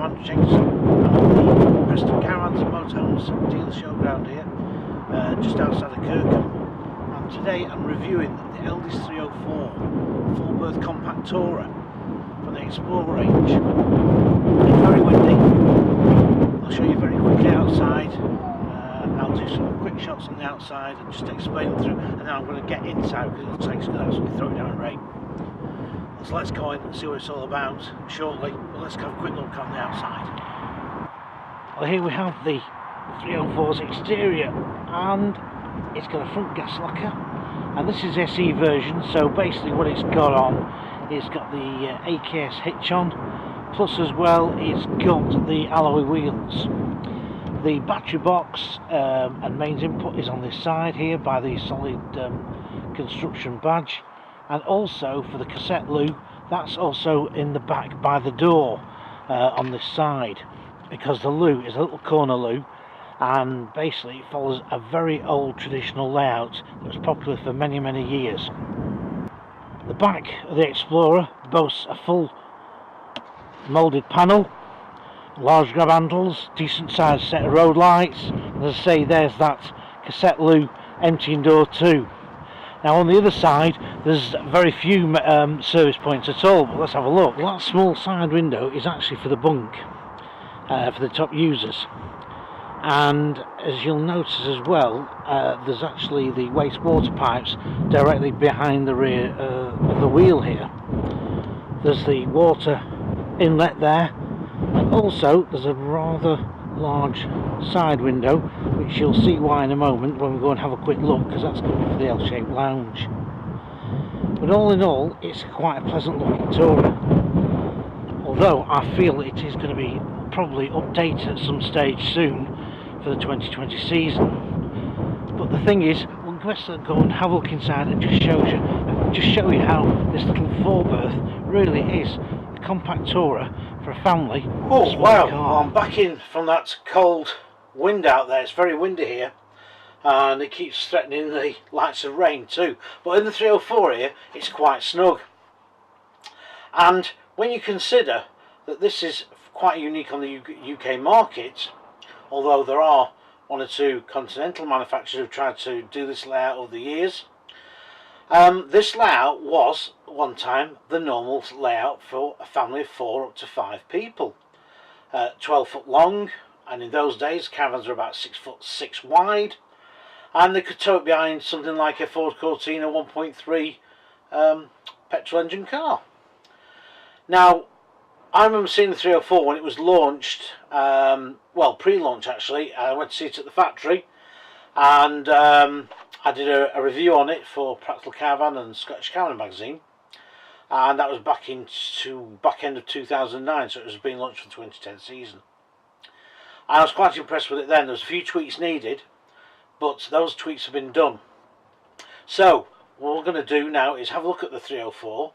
I'm Andrew Jenkinson. I'm at the Preston Caravans and Motorhomes dealer showground here, just outside of Kirkham. And today I'm reviewing the Elddis 304 full-berth compact tourer from the Xplore range. It's very windy. I'll show you very quickly outside. I'll do some quick shots on the outside and just explain them through, and then I'm going to get inside because it looks like it's going to absolutely throw it down in rain. So let's go in and see what it's all about shortly, but let's have a quick look on the outside. Well, here we have the 304's exterior, and it's got a front gas locker, and this is the SE version, so basically what it's got on, it's got the AKS hitch on, plus as well it's got the alloy wheels. The battery box and mains input is on this side here by the solid construction badge, and also for the cassette loo, that's also in the back by the door on this side, because the loo is a little corner loo, and basically it follows a very old traditional layout that was popular for many years. The back of the Explorer boasts a full moulded panel, large grab handles, decent sized set of road lights, and as I say, there's that cassette loo emptying door too. Now on the other side there's very few service points at all, but let's have a look. Well, that small side window is actually for the bunk, for the top users, and as you'll notice as well, there's actually the wastewater pipes directly behind the rear of the wheel here. There's the water inlet there, and also there's a rather large side window, which you'll see why in a moment when we go and have a quick look, because that's going to be for the L-shaped lounge. But all in all, it's quite a pleasant looking tourer, although I feel it is going to be probably updated at some stage soon for the 2020 season. But the thing is, we'll go and have a look inside and just show you how this little four-berth really is a compact tourer for a family. Oh wow, well, I'm back in from that cold wind out there. It's very windy here, and it keeps threatening the lights of rain too. But in the 304 here, it's quite snug. And when you consider that this is quite unique on the UK market, although there are one or two continental manufacturers who've tried to do this layout over the years, this layout was one time the normal layout for a family of 4 up to 5 people. 12 foot long, and in those days caravans were about 6'6" wide, and they could tow it behind something like a Ford Cortina 1.3 petrol engine car. Now I remember seeing the 304 when it was launched, well, pre-launch actually. I went to see it at the factory, and I did a review on it for Practical Caravan and Scottish Caravan magazine, and that was back end of 2009, so it was being launched for the 2010 season. And I was quite impressed with it then. There was a few tweaks needed, but those tweaks have been done. So what we're going to do now is have a look at the 304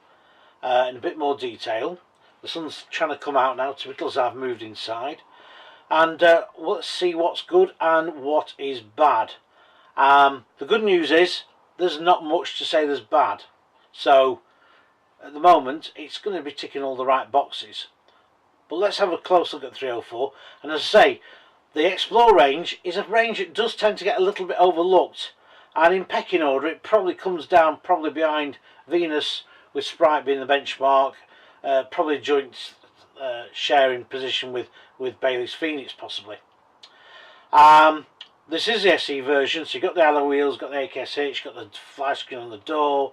in a bit more detail. The sun's trying to come out now, typical as I've moved inside, and let's see what's good and what is bad. The good news is there's not much to say there's bad, so at the moment it's going to be ticking all the right boxes. But let's have a close look at 304. And as I say, the Xplore range is a range that does tend to get a little bit overlooked, and in pecking order it probably comes down behind Venus, with Sprite being the benchmark, probably joint sharing position with Bailey's Phoenix possibly. This is the SE version, so you've got the alloy wheels, got the AKS hitch, got the fly screen on the door,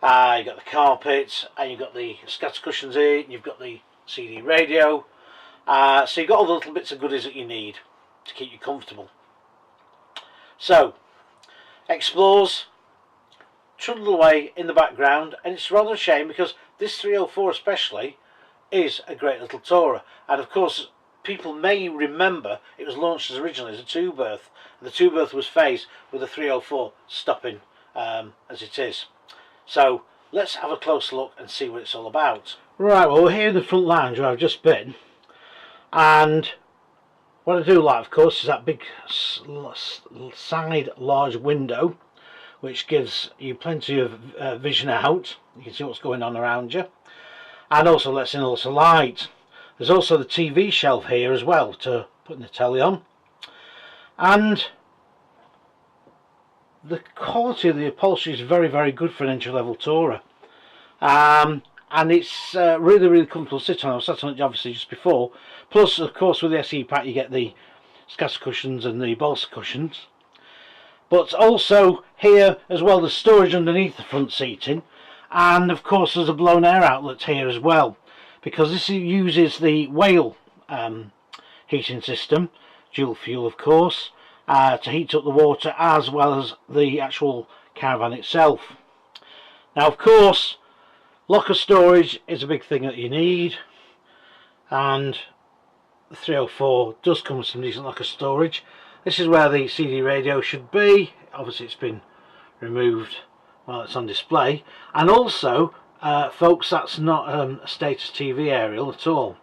you've got the carpet, and you've got the scatter cushions here, you've got the CD radio, so you've got all the little bits of goodies that you need to keep you comfortable. So, Xplore's trundled away in the background, and it's rather a shame because this 304 especially is a great little tourer, and of course people may remember it was launched originally as a 2-berth, and the 2-berth was phased with the 304 stopping as it is. So let's have a close look and see what it's all about. Right, well, we're here in the front lounge where I've just been, and what I do like, of course, is that big side large window, which gives you plenty of vision out. You can see what's going on around you, and also lets in lots of light. There's also the TV shelf here as well to put the telly on, and the quality of the upholstery is very, very good for an entry-level tourer, and it's really, really comfortable to sit on. I was sat on it obviously just before. Plus, of course, with the SE pack you get the scatter cushions and the bolster cushions, but also here as well there's storage underneath the front seating, and of course there's a blown air outlet here as well, because this uses the whale heating system, dual fuel of course, to heat up the water as well as the actual Caravan itself. Now of course locker storage is a big thing that you need, and the 304 does come with some decent locker storage. This is where the CD radio should be. Obviously it's been removed while it's on display, and also folks, that's not a status TV aerial at all.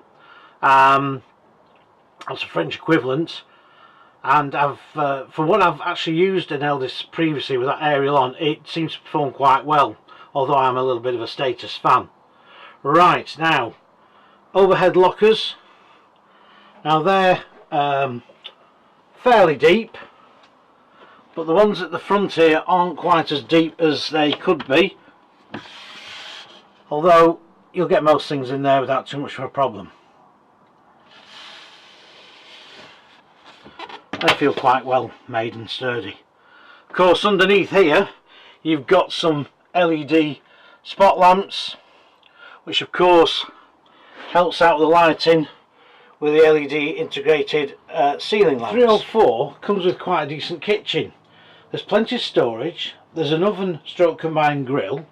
That's a French equivalent, and from what I've actually used an Elddis previously with that aerial on, it seems to perform quite well, although I'm a little bit of a status fan. Right, now overhead lockers. Now they're fairly deep, but the ones at the front here aren't quite as deep as they could be, although you'll get most things in there without too much of a problem. They feel quite well made and sturdy. Of course underneath here you've got some LED spot lamps, which of course helps out the lighting with the LED integrated ceiling lamps. 304 comes with quite a decent kitchen. There's plenty of storage, there's an oven stroke combined grill,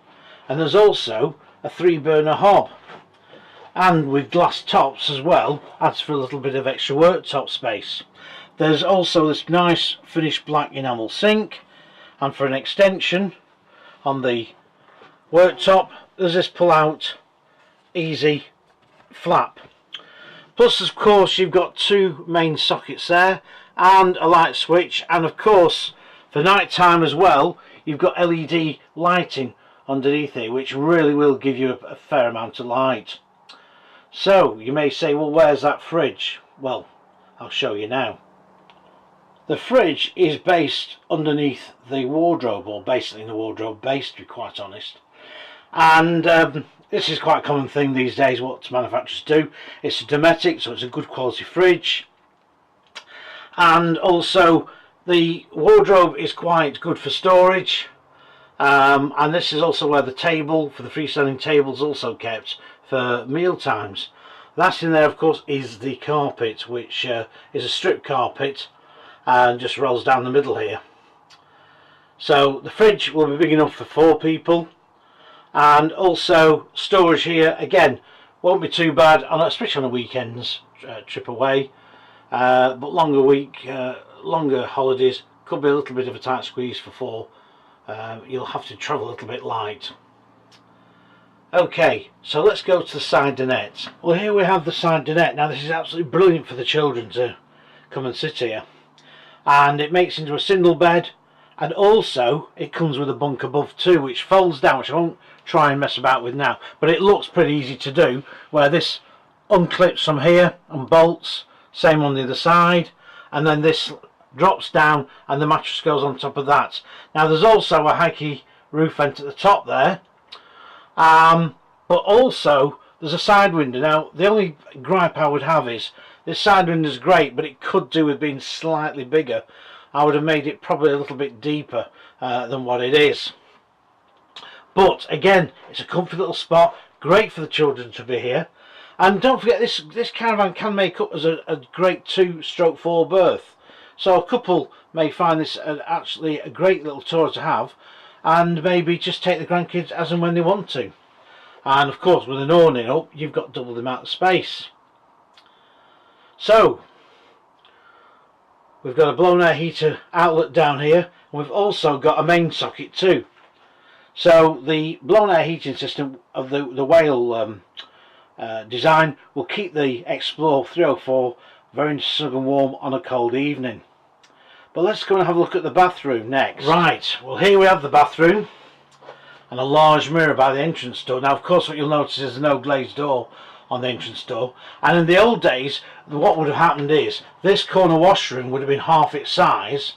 and there's also a 3-burner hob, and with glass tops as well, adds for a little bit of extra worktop space. There's also this nice finished black enamel sink, and for an extension on the worktop there's this pull out easy flap. Plus of course you've got 2 main sockets there and a light switch, and of course for night time as well you've got LED lighting underneath here, which really will give you a fair amount of light. So you may say, well, where's that fridge? Well, I'll show you now. The fridge is based underneath the wardrobe, or basically in the wardrobe base to be quite honest, and this is quite a common thing these days what manufacturers do. It's a Dometic, so it's a good quality fridge, and also the wardrobe is quite good for storage, and this is also where the table for the freestanding table is also kept for meal times. That in there of course is the carpet, which is a strip carpet and just rolls down the middle here. So the fridge will be big enough for 4 people, and also storage here again won't be too bad, especially on a weekends trip away, but longer holidays could be a little bit of a tight squeeze for 4. You'll have to travel a little bit light. Okay, so let's go to the side dinette. Well, here we have the side dinette. Now this is absolutely brilliant for the children to come and sit here, and it makes into a single bed, and also it comes with a bunk above too, which folds down, which I won't try and mess about with now, but it looks pretty easy to do, where this unclips from here and bolts, same on the other side, and then this drops down and the mattress goes on top of that. Now there's also a high-key roof vent at the top there, but also there's a side window. Now the only gripe I would have is this side window is great, but it could do with being slightly bigger. I would have made it probably a little bit deeper than what it is. But again, it's a comfy little spot, great for the children to be here. And don't forget, this Caravan can make up as a great 2/4 berth. So a couple may find this actually a great little tour to have, and maybe just take the grandkids as and when they want to. And of course with an awning up you've got double the amount of space. So we've got a blown air heater outlet down here, and we've also got a main socket too. So the blown air heating system of the whale design will keep the Xplore 304 very snug and warm on a cold evening. But let's go and have a look at the bathroom next. Right, well here we have the bathroom, and a large mirror by the entrance door. Now of course what you'll notice is no glazed door on the entrance door. And in the old days, what would have happened is this corner washroom would have been half its size,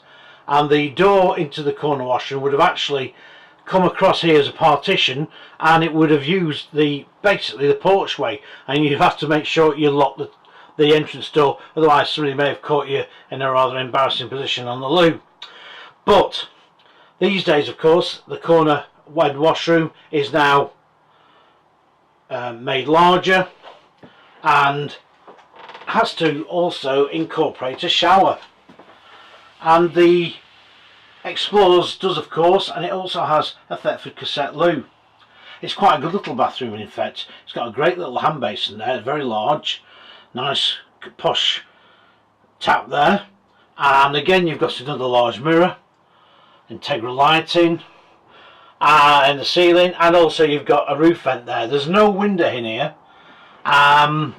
and the door into the corner washroom would have actually come across here as a partition, and it would have used basically the porchway, and you'd have to make sure you lock the entrance door, otherwise somebody may have caught you in a rather embarrassing position on the loo. But these days, of course, the corner wide washroom is now made larger and has to also incorporate a shower, and the Xplore's does, of course, and it also has a Thetford cassette loo. It's quite a good little bathroom, in fact. It's got a great little hand basin there, very large, nice posh tap there, and again you've got another large mirror, integral lighting in the ceiling, and also you've got a roof vent there. There's no window in here. I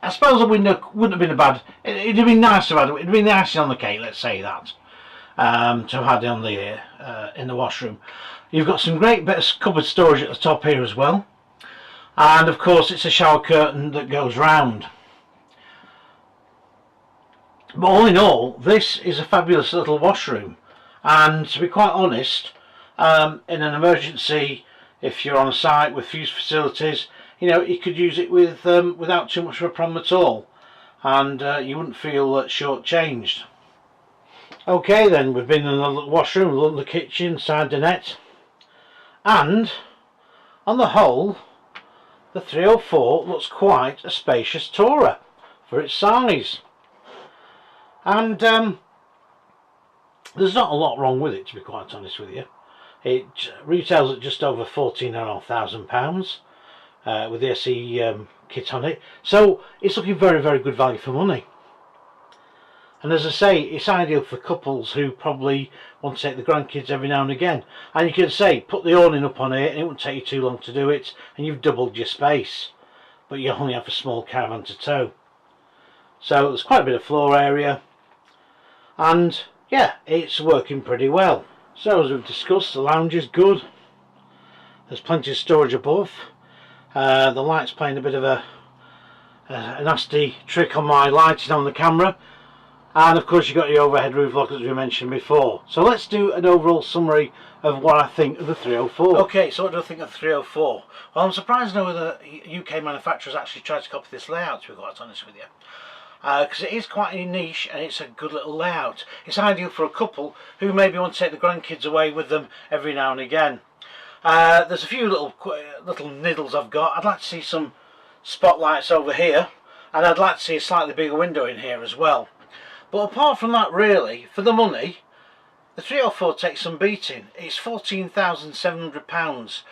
suppose a window wouldn't have been a bad. It'd have been nice to have. It'd been nice on the cake, let's say that. To have had on the in the washroom. You've got some great bits of cupboard storage at the top here as well, and of course it's a shower curtain that goes round. But all in all, this is a fabulous little washroom, and to be quite honest, in an emergency, if you're on a site with few facilities, you know, you could use it with without too much of a problem at all, and you wouldn't feel short-changed. Okay then, we've been in the washroom, looked at the kitchen, side dinette, and on the whole the 304 looks quite a spacious tourer for its size, and there's not a lot wrong with it, to be quite honest with you. It retails at just over £14,500 with the SE kit on it, so it's looking very, very good value for money. And as I say, it's ideal for couples who probably want to take the grandkids every now and again. And you can say, put the awning up on it and it won't take you too long to do it, and you've doubled your space. But you only have a small caravan to tow. So there's quite a bit of floor area. And yeah, it's working pretty well. So as we've discussed, the lounge is good. There's plenty of storage above. The light's playing a bit of a nasty trick on my lighting on the camera. And of course you've got your overhead roof lock, as we mentioned before. So let's do an overall summary of what I think of the 304. Okay, so what do I think of the 304? Well, I'm surprised to know whether UK manufacturers actually tried to copy this layout, to be quite honest with you. Because it is quite a niche and it's a good little layout. It's ideal for a couple who maybe want to take the grandkids away with them every now and again. There's a few little niddles I've got. I'd like to see some spotlights over here, and I'd like to see a slightly bigger window in here as well. But apart from that, really, for the money, the 304 takes some beating. It's £14,700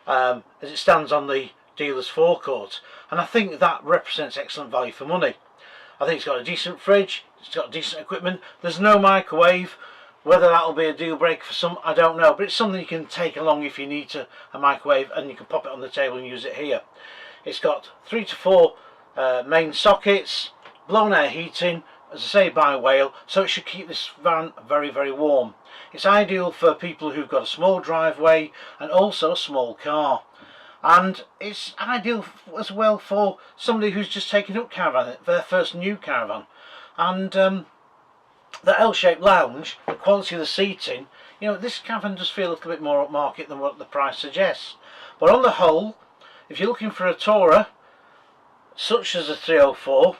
as it stands on the dealer's forecourt, and I think that represents excellent value for money. I think it's got a decent fridge, it's got decent equipment, there's no microwave. Whether that'll be a deal breaker for some, I don't know, but it's something you can take along if you need a microwave, and you can pop it on the table and use it here. It's got 3 to 4 main sockets, blown air heating, as I say, by Whale, so it should keep this van very, very warm. It's ideal for people who've got a small driveway and also a small car, and it's ideal as well for somebody who's just taking up caravan, their first new caravan. And the L-shaped lounge, the quality of the seating, you know, this caravan does feel a little bit more upmarket than what the price suggests. But on the whole, if you're looking for a tourer such as a 304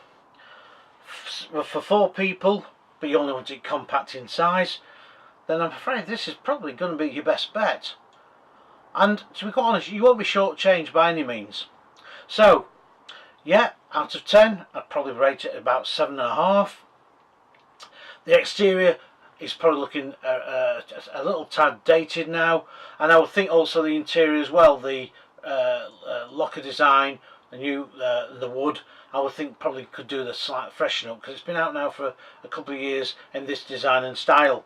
for 4 people, but you only want it compact in size, then I'm afraid this is probably going to be your best bet. And to be quite honest, you won't be shortchanged by any means. So yeah, out of 10 I'd probably rate it about 7.5. The exterior is probably looking a little tad dated now, and I would think also the interior as well, the locker design, the new the wood, I would think probably could do the slight freshen up, because it's been out now for a couple of years in this design and style.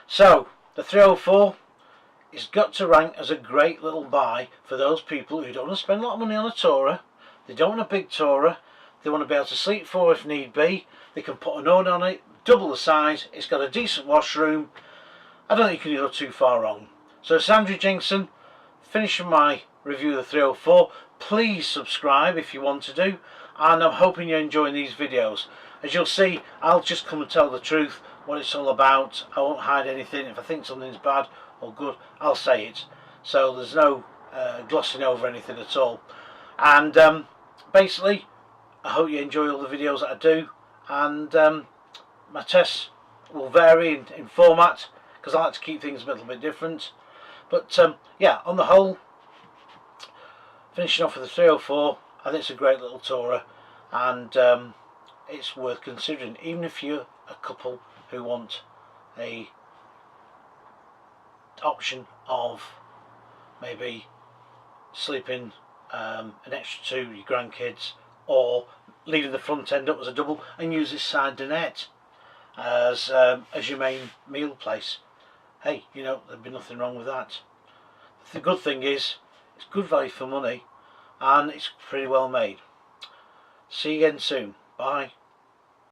So the 304 has got to rank as a great little buy for those people who don't want to spend a lot of money on a tourer. They don't want a big tourer, they want to be able to sleep for if need be. They can put an awning on it, double the size, it's got a decent washroom. I don't think you can go too far wrong. So it's Andrew Jenkinson, finishing my review of the 304. please subscribe if you want to do, and I'm hoping you're enjoying these videos. As you'll see, I'll just come and tell the truth, what it's all about. I won't hide anything. If I think something's bad or good, I'll say it. So there's no glossing over anything at all. And basically, I hope you enjoy all the videos that I do, and my tests will vary in format, because I like to keep things a little bit different. But yeah, on the whole, finishing off with the 304, I think it's a great little tourer, and it's worth considering, even if you're a couple who want a option of maybe sleeping an extra two your grandkids, or leaving the front end up as a double and use this side dinette as your main meal place. Hey, you know, there'd be nothing wrong with that. The good thing is, it's good value for money, and it's pretty well made. See you again soon. Bye.